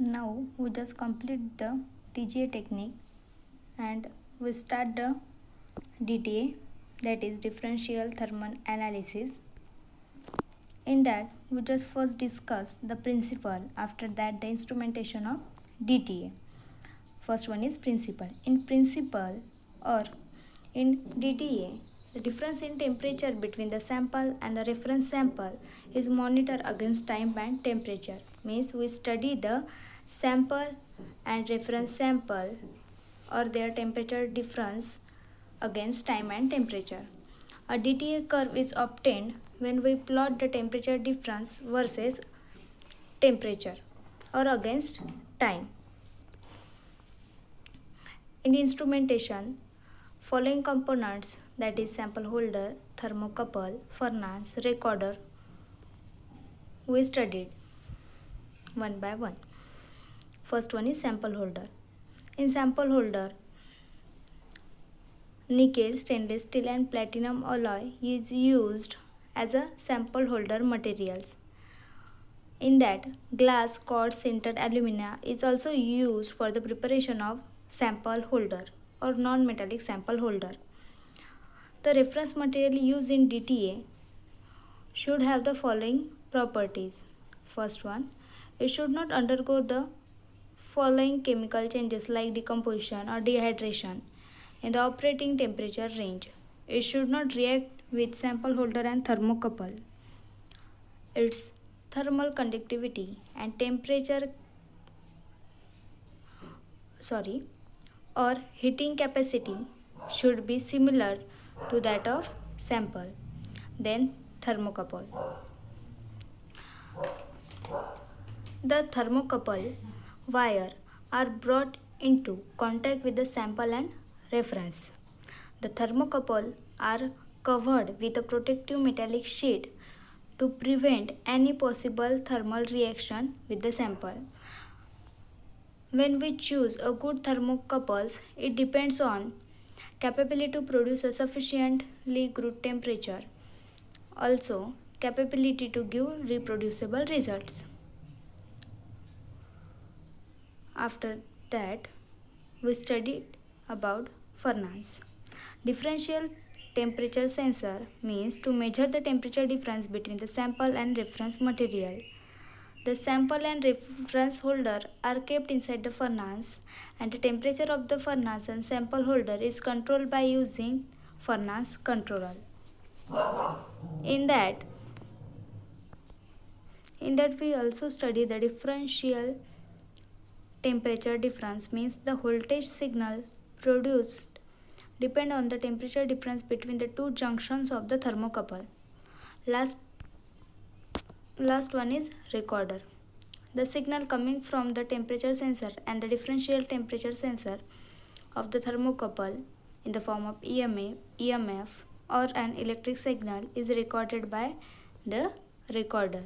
Now we just complete the TGA technique and we start the DTA, that is differential thermal analysis. In that we just first discuss the principle, after that the instrumentation of DTA. First one is principle. In principle or in DTA, the difference in temperature between the sample and the reference sample is monitored against time and temperature. Means we study the sample and reference sample or their temperature difference against time and temperature. A DTA curve is obtained when we plot the temperature difference versus temperature or against time. In instrumentation, following components, that is sample holder, thermocouple, furnace, recorder, we studied one by one. First one is sample holder. In sample holder, nickel, stainless steel and platinum alloy is used as a sample holder materials. In that, glass, quartz, sintered alumina is also used for the preparation of sample holder or non-metallic sample holder. The reference material used in DTA should have the following properties. First one, it should not undergo the following chemical changes like decomposition or dehydration in the operating temperature range. It should not react with sample holder and thermocouple. Its thermal conductivity and temperature or heating capacity should be similar to that of sample. Then thermocouple. The thermocouple wire are brought into contact with the sample and reference. The thermocouple are covered with a protective metallic sheet to prevent any possible thermal reaction with the sample. When we choose a good thermocouples, it depends on capability to produce a sufficiently good temperature, also capability to give reproducible results. After that, we studied about furnace. Differential temperature sensor means to measure the temperature difference between the sample and reference material. The sample and reference holder are kept inside the furnace and the temperature of the furnace and sample holder is controlled by using furnace controller. In that we also study the differential temperature difference, means the voltage signal produced depend on the temperature difference between the two junctions of the thermocouple. Last one is recorder. The signal coming from the temperature sensor and the differential temperature sensor of the thermocouple in the form of EMA, EMF or an electric signal is recorded by the recorder.